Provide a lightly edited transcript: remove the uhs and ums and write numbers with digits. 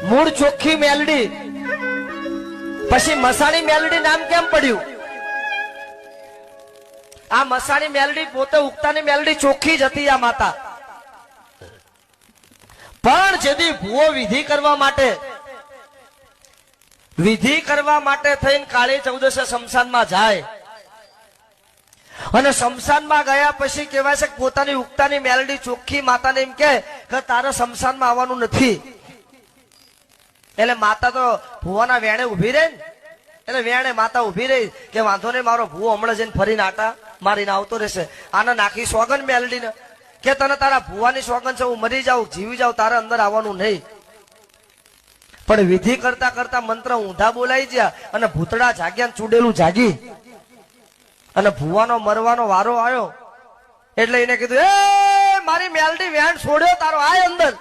મૂળ ચોખ્ખી મેલડી, પછી મસાણી મેલડી નામ કેમ પડ્યું? આ મસાણી મેલડી પોતે ઉગતાની મેલડી ચોખ્ખી જ હતી આ માતા, પણ જેથી ભૂવો વિધિ કરવા માટે થઈને કાળી ચૌદસે શમશાનમાં જાય અને શમશાનમાં ગયા પછી કહેવાય છે કે પોતાની ઉગતાની મેલડી ચોખ્ખી માતાને એમ કે તારે શમશાનમાં આવવાનું નથી. એટલે માતા તો ભૂવાના વેણે ઉભી રહી ને, એટલે વેણે માતા ઉભી રહી કે વાંધો નહીં, મારો ભૂવો હમણાં જઈને ફરીને આટા મારીને આવતો રહેશે. આને નાખી સોગન મેલડીને કે તને તારા ભૂવાની સોગન છે, હું મરી જાઉં જીવી જાઉં, તારે અંદર આવવાનું નહીં. પણ વિધિ કરતા કરતા મંત્ર ઊંધા બોલાઈ ગયા અને ભૂતડા જાગ્યા, ચૂડેલું જાગી અને ભૂવાનો મરવાનો વારો આવ્યો. એટલે એને કીધું, એ મારી મેલડી વેણ છોડ્યો તારો, આય અંદર.